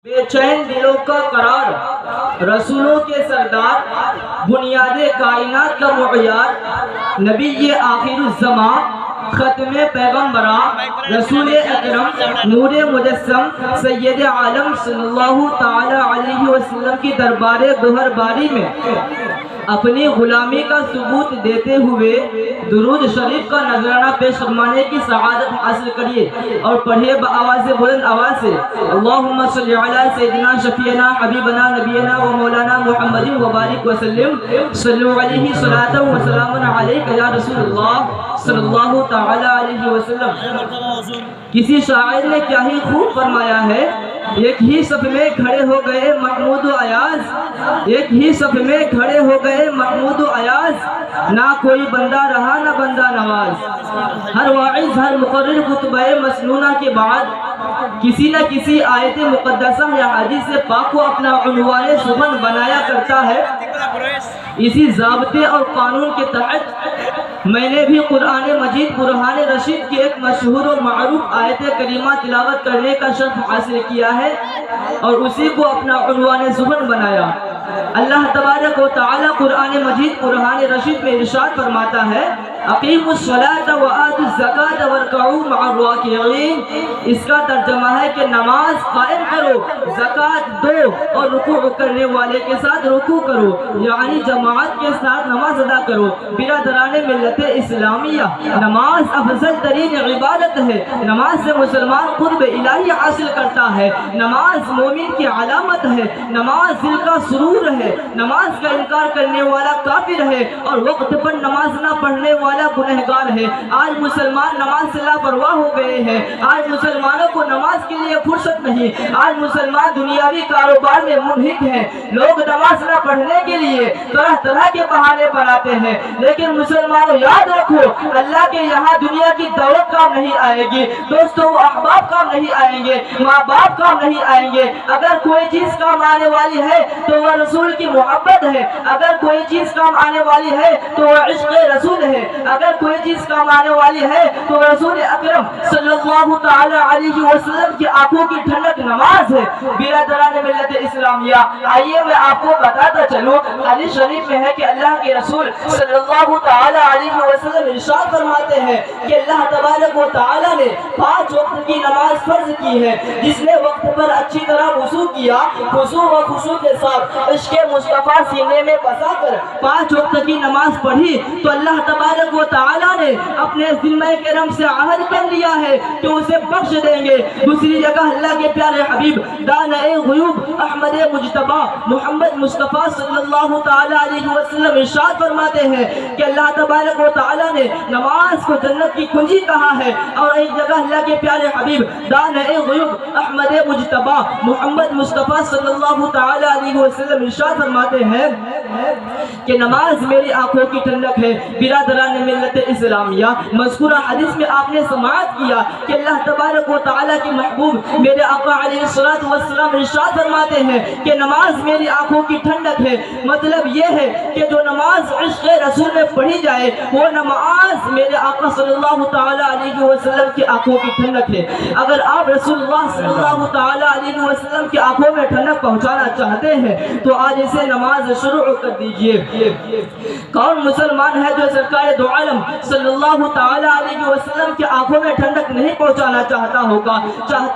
بے چین دلوں کا قرار، رسولوں کے سردار، بنیاد کائنات کا معیار، نبی آخر الزمان، ختم پیغمبراں، رسول اکرم، نور مجسم، سید عالم صلی اللہ تعالی علیہ وسلم کی دربار گوہر باری میں اپنی غلامی کا ثبوت دیتے ہوئے درود شریف کا نذرانہ پیش فرمانے کی سعادت حاصل کریے اور پڑھیے بآواز بلند آواز سے اللہم صلی علی سیدنا شفیعنا حبیبنا نبینا و مولانا محمد وبارک وسلم صلو علیہ صلاۃ و سلام علیک یا رسول اللہ صلی اللہ تعالی علیہ وسلم۔ کسی شاعر نے کیا ہی خوب فرمایا ہے، ایک ہی صف میں کھڑے ہو گئے محمود و ایاز، ایک ہی صف میں کھڑے ہو گئے محمود و ایاز، نہ کوئی بندہ رہا نہ بندہ نواز۔ ہر واعظ ہر مقرر خطبہ مسنونہ کے بعد کسی نہ کسی آیت مقدسہ یا حدیث پاک کو اپنا عنوان سخن بنایا کرتا ہے۔ اسی ضابطے اور قانون کے تحت میں نے بھی قرآن مجید برہان رشید کی ایک مشہور و معروف آیت کریمہ تلاوت کرنے کا شرف حاصل کیا ہے اور اسی کو اپنا عنوان سخن بنایا۔ اللہ تبارک و تعالی قرآن مجید برہان رشید میں ارشاد فرماتا ہے اقیموا الصلاۃ وآتوا الزکاۃ وارکعوا مع الراکعین۔ اس کا ترجمہ ہے کہ نماز قائم کرو، زکوٰۃ دو اور رکوع کرنے والے کے ساتھ رکوع کرو، یعنی جماعت کے ساتھ نماز ادا کرو۔ برادران ملت اسلامیہ، نماز افضل ترین عبادت ہے۔ نماز سے مسلمان قرب الہی حاصل کرتا ہے۔ نماز مومن کی علامت ہے، نماز دل کا سرور ہے۔ نماز کا انکار کرنے والا کافر ہے اور وقت پر نماز نہ پڑھنے والا گنہگار ہے۔ آج مسلمان نماز سے لاپرواہ ہو گئے ہیں۔ آج مسلمانوں کو نماز کے لیے فرصت نہیں۔ آج مسلمان دنیاوی کاروبار میں منہک ہیں۔ لوگ نماز نہ پڑھنے کے لیے طرح طرح کے بہانے بناتے ہیں، لیکن مسلمانوں یاد رکھو اللہ کے یہاں دنیا کی دولت کام نہیں آئے گی، دوستوں احباب کام نہیں آئیں گے، ماں باپ کام نہیں آئیں گے۔ اگر کوئی چیز کام آنے والی ہے تو وہ رسول کی محبت ہے، اگر کوئی چیز کام آنے والی ہے تو وہ عشق رسول ہے، اگر کوئی چیز کام آنے والی ہے تو رسول اکرم صلی اللہ تعالی علیہ وسلم کی آنکھوں کی ٹھنڈک نماز ہے۔ برادران ملت اسلامیہ، آئیے میں آپ کو بتاتا چلوں، حدیث شریف میں ہے کہ اللہ کے رسول صلی اللہ تعالی علیہ وسلم ارشاد فرماتے ہیں کہ اللہ تبارک و تعالی نے 5 وقت کی نماز فرض کی ہے۔ جس نے وقت پر اچھی طرح وضو کیا، خضوع و خشوع کے ساتھ عشق مصطفیٰ سینے میں بسا کر 5 وقت کی نماز پڑھی تو اللہ تبارک و تعالی نے اپنے ذمہ کرم سے عہد کر لیا ہے کہ اسے بخش دیں گے۔ دوسری جگہ اللہ کے پیارے حبیب دانع غیوب احمد مجتبی محمد مصطفیٰ صلی اللہ تعالی علیہ وسلم ارشاد فرماتے ہیں کہ اللہ تبارک و تعالی نے نماز کو جنت کی کنجی کہا ہے، اور ایک جگہ اللہ کے پیارے حبیب دانع غیوب احمد مجتبی محمد مصطفیٰ صلی اللہ تعالی علیہ وسلم ارشاد فرماتے ہیں کہ نماز میری آنکھوں کی ٹھنڈک ہے۔ برادران ملت اسلامیہ، مذکورہ حدیث میں آپ نے سماعت کیا کہ اللہ تبارک و تعالی کی محبوب میرے آقا علیہ السلام ارشاد فرماتے ہیں کہ نماز میری آنکھوں کی ٹھنڈک ہے۔ مطلب یہ ہے کہ جو نماز عشق رسول میں پڑھی جائے وہ نماز میرے آقا صلی اللہ تعالی علیہ وسلم کی آنکھوں کی ٹھنڈک ہے۔ اگر آپ رسول اللہ صلی اللہ تعالی علیہ وسلم کی آنکھوں میں ٹھنڈک پہنچانا چاہتے ہیں تو آج سے نماز شروع کر دیجئے۔ کون مسلمان ہے جو سرکار دو عالم صلی اللہ تعالی علیہ وسلم کی آنکھوں میں ٹھنڈک نہیں پہنچانا چاہتا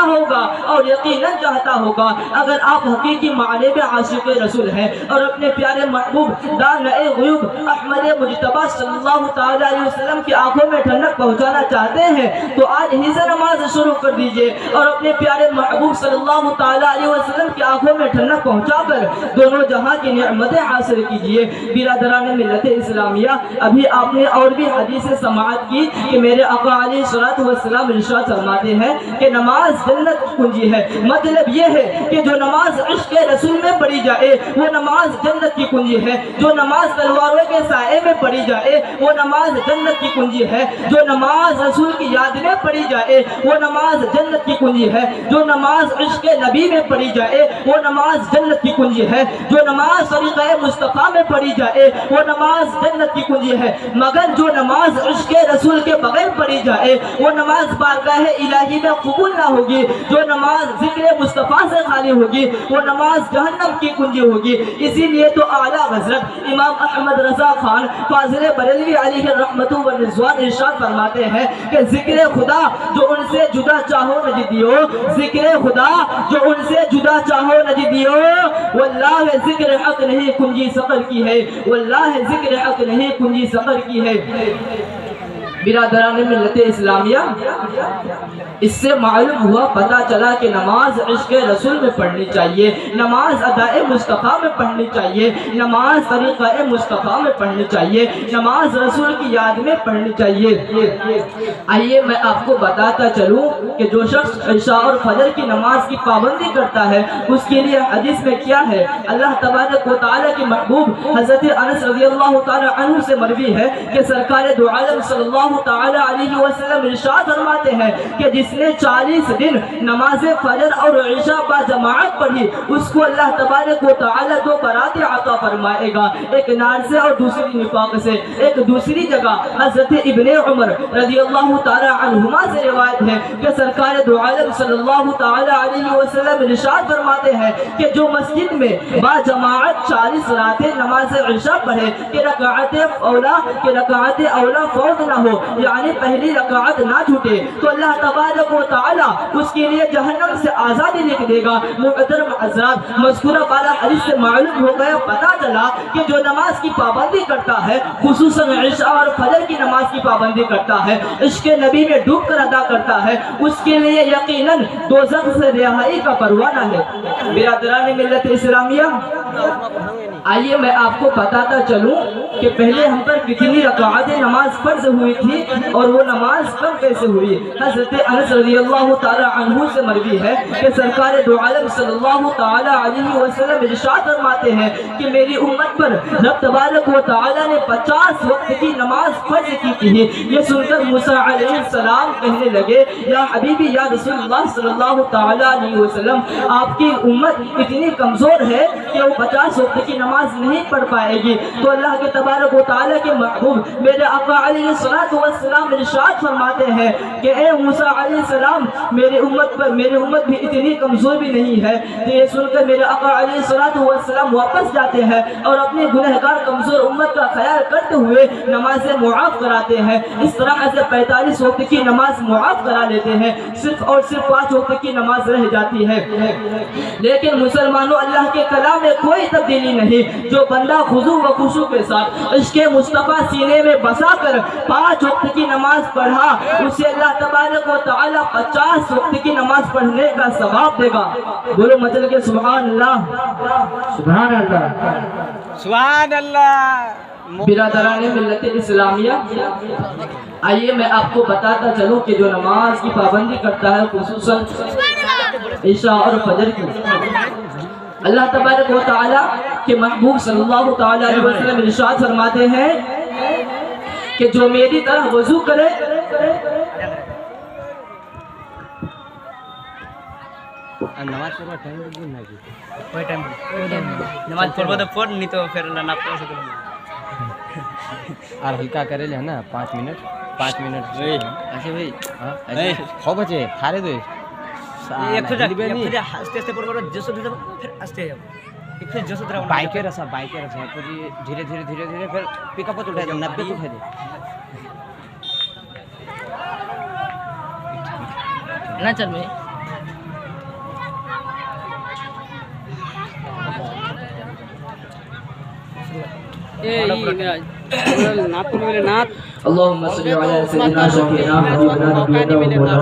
ہوگا اور یقیناً چاہتا ہوگا۔ اگر آپ حقیقی معنی میں عاشق رسول ہیں اور اپنے پیارے محبوب دانع غیوب احمد مجتبی صلی اللہ تعالی علیہ وسلم کی آنکھوں میں ٹھنڈک پہنچانا چاہتے ہیں تو آج ہی سے نماز شروع کر دیجئے اور اپنے پیارے محبوب صلی اللہ تعالی علیہ وسلم کی آنکھوں میں ٹھنڈک پہنچا کر دونوں جہاں کی نعمتیں حاصل کیجئے۔ برادران ملت اسلامیہ، ابھی آپ نے اور بھی حدیث سماعت کی کہ میرے آقا علیہ السلام ارشاد فرماتے ہیں کہ نماز جنت کی کنجی ہے۔ مطلب یہ ہے کہ جو نماز عشق رسول میں پڑھی جائے وہ نماز جنت کی کنجی ہے۔ جو نماز تلواروں کے سائے میں پڑھی جائے وہ نماز جنت کی کنجی ہے۔ جو نماز رسول کی یاد میں پڑھی جائے وہ نماز جنت کی کنجی ہے۔ جو نماز عشق نبی میں پڑھی جائے وہ نماز جنت کی کنجی ہے، جو نماز طریقہ مصطفیٰ میں پڑھی جائے وہ نماز جنت کی کنجی ہے، مگر جو نماز عشق رسول کے بغیر پڑھی جائے وہ نماز بارگاہ الہی میں قبول نہ ہوگی، جو نماز ذکر مصطفیٰ سے خالی ہوگی وہ نماز جہنم کی کنجی ہوگی۔ اسی لیے تو اعلیٰ حضرت امام احمد رضا خان فاضل بریلوی علیہ الرحمت والرضوان ارشاد فرماتے ہیں کہ ذکر خدا جو ان سے جدا چاہو نجدیو، ذکر خدا جو ان سے جدا چاہو نجدیو، واللہ ذکر حق نہیں کنجی سقر کی ہے، واللہ ذکر حق نہیں کنجی سقر کی ہے۔ برادران ملت اسلامیہ، اس سے معلوم ہوا، پتہ چلا کہ نماز عشق رسول میں پڑھنی چاہیے، نماز ادائے مصطفیٰ میں پڑھنی چاہیے، نماز طریقہ مصطفیٰ میں پڑھنی چاہیے، نماز رسول کی یاد میں پڑھنی چاہیے۔ آئیے میں آپ کو بتاتا چلوں کہ جو شخص عشاء اور فجر کی نماز کی پابندی کرتا ہے اس کے لیے حدیث میں کیا ہے؟ اللہ تبارک و تعالیٰ کے محبوب حضرت انس رضی اللہ تعالیٰ عنہ سے مروی ہے کہ سرکار دو عالم صلی اللہ تعالیٰ علیہ وسلم ارشاد فرماتے ہیں کہ جس نے 40 دن نماز فجر اور عشاء با جماعت پڑھی اس کو اللہ تبارک و تعالیٰ دو برات عطا فرمائے گا، ایک نار سے اور دوسری نفاق سے۔ ایک دوسری جگہ حضرت ابن عمر رضی اللہ تعالیٰ عنہما سے روایت ہے کہ سرکار دو عالم صلی اللہ تعالیٰ علیہ وسلم ارشاد فرماتے ہیں کہ جو مسجد میں با جماعت 40 راتیں نماز عشاء پڑھے کہ رکعت اولا فوت نہ ہو، یعنی پہلی رکعت نہ چھوٹے، تو اللہ تبارک و تعالیٰ اس کے لیے جہنم سے آزادی لکھ دے گا۔ محترم حضرات، مذکورہ بالا حدیث سے معلوم ہو گیا، پتہ چلا کہ جو نماز کی پابندی کرتا ہے، خصوصاً عشاء اور فجر کی نماز کی پابندی کرتا ہے، عشق نبی میں ڈوب کر ادا کرتا ہے، اس کے لیے یقیناً دوزخ سے رہائی کا پروانہ ہے۔ برادران ملت اسلامیہ، آئیے میں آپ کو بتاتا چلوں کہ پہلے ہم پر کتنی رکعتیں نماز فرض ہوئی تھی اور وہ نماز کم کیسے ہوئی۔ حضرت انس رضی اللہ تعالیٰ عنہ سے مروی ہے کہ سرکار دو عالم صلی اللہ تعالیٰ علیہ وسلم ارشاد فرماتے ہیں کہ میری امت پر رب تبارک و تعالیٰ نے 50 وقت کی نماز فرض کی تھی۔ یہ سن کر موسیٰ علیہ السلام کہنے لگے، یا حبیبی یا رسول اللہ صلی اللہ تعالیٰ علیہ وسلم، آپ کی امت اتنی کمزور ہے کہ وہ 50 وقت کی نماز نہیں پڑھ پائے گی۔ تو اللہ کے تبارک و تعالیٰ کے محبوب میرے آقا علیہ السلام ارشاد فرماتے ہیں کہ اے موسیٰ علیہ السلام، میری امت بھی اتنی کمزور بھی نہیں ہے۔ تو یہ سن کر میرے آقا علیہ السلام واپس جاتے ہیں اور اپنی گنہگار کمزور امت کا خیال کرتے ہوئے نمازیں معاف کراتے ہیں۔ اس طرح سے 45 وقت کی نماز معاف کرا لیتے ہیں، صرف اور صرف 5 وقت کی نماز رہ جاتی ہے۔ لیکن مسلمانوں، اللہ کے کلام میں کوئی تبدیلی نہیں۔ جو بندہ خضوع و خشوع کے ساتھ عشق مصطفیٰ سینے میں بسا کر 5 وقت کی نماز پڑھا، اسے اللہ تبارک و تعالیٰ 50 وقت کی نماز پڑھنے کا ثواب دے گا۔ بولو مچل کے سبحان اللہ، سبحان اللہ، سبحان اللہ۔ برادران ملت اسلامیہ، آئیے میں آپ کو بتاتا چلوں کہ جو نماز کی پابندی کرتا ہے، خصوصاً عشاء اور فجر کی، اللہ تبارک و تعالیٰ کے محبوب صلی اللہ تعالیٰ علیہ وسلم ارشاد فرماتے ہیں کہ جو میری طرح وضو کرے، نماز پڑھوا ٹائم بھی نہیں کی، کوئی ٹائم نماز پڑھوا تو پڑھ، نہیں تو پھر نہ پڑھ سکتے۔ اور ہلکا کرے لے نا 5 منٹ ایسے بھائی، ہاں ایسے ہو بچے تھارے دو ایک تو جلدی نہیں آستے آستے پڑھ کرو، جسو دے پھر آستے جاؤ، پھر جسو طرح بائک رسا پوری دھیرے دھیرے پھر پک اپ اٹھا دے 90 کو اٹھا دے نا چل میں اللهم صل على سيدنا شفيعنا حبيبنا نبينا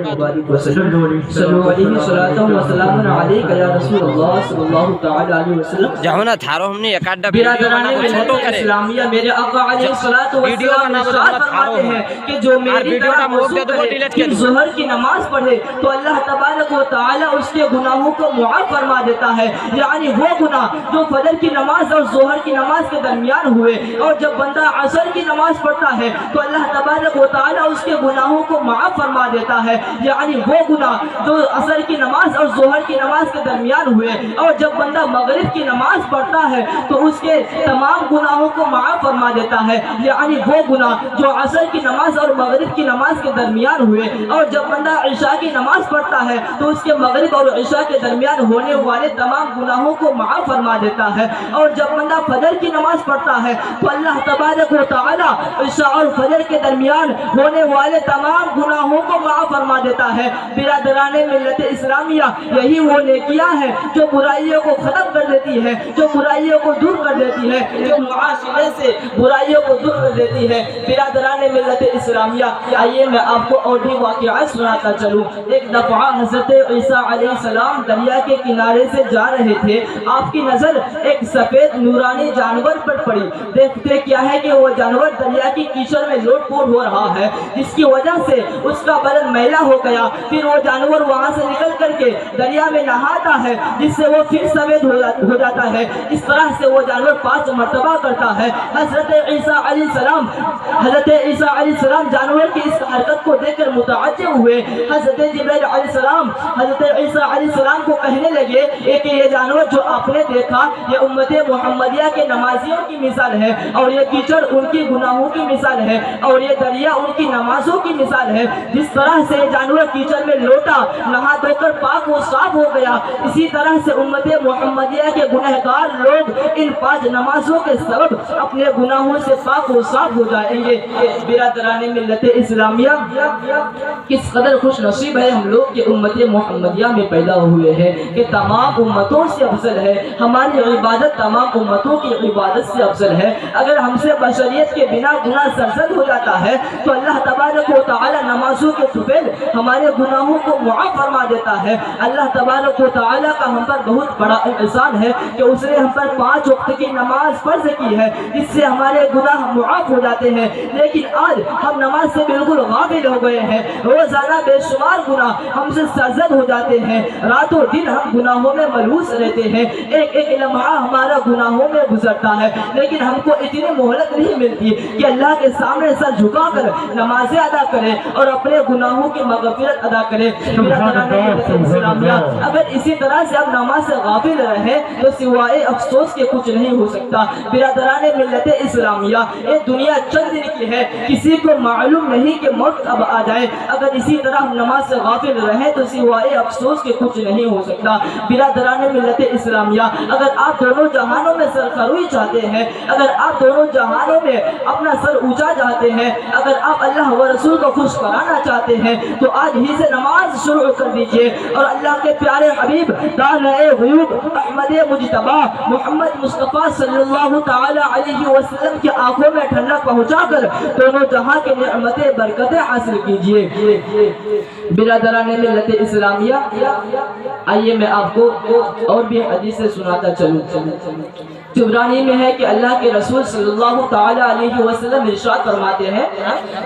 وبارك وسلم صلوا عليه صلاة وسلام عليك يا رسول الله صلی اللہ تعالی علیہ وسلم۔ جاؤ نا تھارو ہم نے ایک آدھا برادران ملت اسلامیہ، میرے آقا علیہ الصلوۃ والسلام ارشاد فرماتے ہیں کہ جو میری طرح وضو کرے پھر ظہر کی نماز پڑھے تو اللہ تبارک و تعالی اس کے گناہوں کو معاف فرما دیتا ہے۔ یعنی وہ گناہ جو فجر کی نماز اور ظہر کی نماز کے درمیان ہوئے، اور جب بندہ عصر کی نماز پڑھتا پڑھتا ہے تو اللہ تبارک و تعالیٰ اس کے گناہوں کو معاف فرما دیتا ہے. یعنی وہ گناہ جو عصر کی نماز اور ظہر کی نماز کے درمیان ہوئے، اور جب بندہ مغرب کی نماز پڑھتا ہے تو اس کے تمام گناہوں کو معاف فرما دیتا ہے. یعنی وہ گناہ جو عصر کی نماز اور مغرب کی نماز کے درمیان ہوئے، اور جب بندہ عشاء کی نماز پڑھتا ہے تو اس کے مغرب اور عشاء کے درمیان ہونے والے تمام گناہوں کو معاف فرما دیتا ہے. اور جب بندہ فجر کی نماز پڑھتا ہے تو اللہ تبارک و تعالیٰ عشاء اور فجر کے درمیان ہونے والے تمام گناہوں کو معاف فرما دیتا ہے. برادران ملت اسلامیہ، یہی وہ نیکیاں ہیں جو برائیوں کو ختم کر دیتی ہے، جو برائیوں کو دور کر دیتی ہے، جو معاشرے سے برائیوں کو دور کر دیتی ہے. برادران ملت اسلامیہ، آئیے میں آپ کو اور بھی واقعہ سناتا چلوں. ایک دفعہ حضرت عیسیٰ علیہ السلام دریا کے کنارے سے جا رہے تھے. آپ کی نظر ایک سفید نورانی جانور پر پڑی. دیکھتے کیا ہے کہ وہ جانور دریا کی کیچڑ میں لوٹ پوٹ ہو رہا ہے، جس کی وجہ سے اس کا بدن میلا ہو گیا. پھر وہ جانور وہاں سے نکل کر کے دریا میں نہاتا ہے، جس سے وہ پھر سفید ہو جاتا ہے. اس طرح سے وہ جانور 5 مرتبہ کرتا ہے. حضرت عیسیٰ علیہ السلام جانور کی اس حرکت کو دیکھ کر متعجب ہوئے. حضرت جبرائیل علیہ السلام حضرت عیسیٰ علیہ السلام کو کہنے لگے کہ یہ جانور جو آپ نے دیکھا یہ امت محمدیہ کے نمازیوں کی مثال ہے، اور یہ کیچڑ ان کی گناہوں کی مثال ہے، اور یہ دریا ان کی نمازوں کی مثال ہے. جس طرح سے یہ جانور کیچڑ میں لوٹا، نہا دھو کر پاک و صاف ہو گیا، اسی طرح سے امت محمدیہ کے گنہگار لوگ ان 5 نمازوں کے سبب اپنے گناہوں سے پاک و صاف ہو جائیں گے. برادران ملت اسلامیہ، کس قدر خوش نصیب ہے ہم لوگ کہ امت محمدیہ میں پیدا ہوئے ہیں، کہ تمام امتوں سے افضل ہے. ہماری عبادت تمام امتوں کی عبادت سے افضل ہے. اگر ہم سے بشریت کے بنا گناہ سرزد ہو جاتا ہے تو اللہ تبارک و تعالی نمازوں کے طفیل ہمارے گناہوں کو معاف فرما دیتا ہے. اللہ تبارک و تعالی کا ہم پر بہت بڑا احسان ہے کہ اس نے ہم پر 5 وقت کی نماز فرض کی ہے، جس سے ہمارے گناہ معاف ہو جاتے ہیں. لیکن آج ہم نماز سے بالکل غافل ہو گئے ہیں. روزانہ بے شمار گناہ ہم سے سرزد ہو جاتے ہیں. راتوں دن ہم گناہوں میں ملوث رہتے ہیں. ایک ایک لمحہ ہمارا گناہوں میں گزرتا ہے، لیکن ہم کو اتنی مہلت نہیں ملتی کہ اللہ کے سامنے سر جھکا کر نمازیں ادا کرے اور اپنے گناہوں کی مغفرت ادا کرے. اگر اسی طرح سے اب نماز سے غافل رہے تو سوائے افسوس کے کچھ نہیں ہو سکتا. برادران ملت اسلامیہ، یہ دنیا چند دن کی ہے، کسی کو معلوم نہیں کہ موت اب آ جائے. اگر اسی طرح ہم نماز سے غافل رہے تو سوائے افسوس کے کچھ نہیں ہو سکتا. برادران ملت اسلامیہ، اگر آپ دونوں جہانوں میں سرخروئی چاہتے ہیں، اگر آپ دونوں جہانوں میں اپنا سر اونچا چاہتے ہیں، اگر آپ اللہ و رسول کو خوش کرانا چاہتے ہیں تو آج ہی سے نماز شروع کر دیجئے، اور اللہ کے پیارے حبیب دانۂ غیوب احمد مجتبی محمد مصطفیٰ صلی اللہ تعالی علیہ وسلم کی آنکھوں میں ٹھنڈک پہنچا کر دونوں جہاں کے نعمتیں برکتیں حاصل کیجئے. برادران ملت اسلامیہ، آئیے میں آپ کو اور بھی حدیثیں سناتا چلوں. طبرانی میں ہے کہ اللہ کے رسول صلی اللہ تعالی علیہ وسلم ارشاد فرماتے ہیں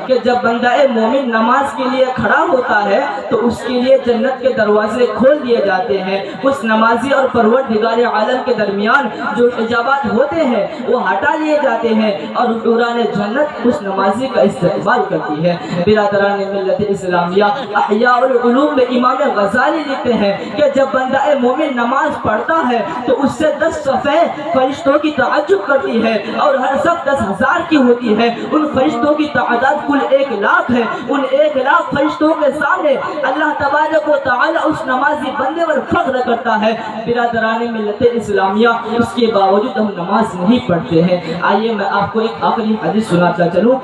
کہ جب بندہ مومن نماز کے لیے کھڑا ہوتا ہے تو اس کے لیے جنت کے دروازے کھول دیے جاتے ہیں. اس نمازی اور پروردگار عالم کے درمیان جو حجابات ہوتے ہیں وہ ہٹا لیے جاتے ہیں، اور حوران جنت اس نمازی کا استقبال کرتی ہے. برادران ملت اسلامیہ، احیاء العلوم میں امام غزالی لکھتے ہیں کہ جب بندہ مومن نماز پڑھتا ہے تو اس سے 10 صفحے فرشتوں کی تعجب کرتی ہے، اور ہر صف 10,000 کی ہوتی ہے. ان فرشتوں کی تعداد کل 1,00,000 ہے. ان 1,00,000 فرشتوں کے سامنے اللہ تبارک و تعالی اس نمازی بندے پر فخر کرتا ہے. برادران ملت اسلامیہ، اس کے باوجود ہم نماز نہیں پڑھتے ہیں. آئیے میں آپ کو ایک آخری حدیث سناتا چلوں،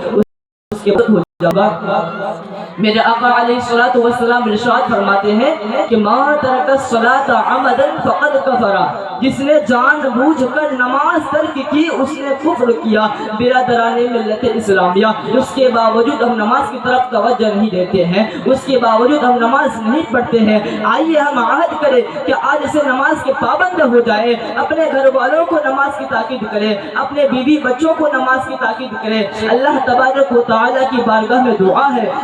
اس کے بعد میرے آقا علیہ الصلوۃ والسلام ارشاد فرماتے ہیں کہ ما ترک الصلاۃ عمدا فقد کفر، جس نے جان بوجھ کر نماز ترک کی اس نے کفر کیا. برادران ملت اسلامیہ، اس کے باوجود ہم نماز کی طرف توجہ نہیں دیتے ہیں، اس کے باوجود ہم نماز نہیں پڑھتے ہیں. آئیے ہم عہد کریں کہ آج سے نماز کے پابند ہو جائے، اپنے گھر والوں کو نماز کی تاکید کریں، اپنے بیوی بچوں کو نماز کی تاکید کریں. اللہ تبارک و تعالی کی بارگاہ میں دعا ہے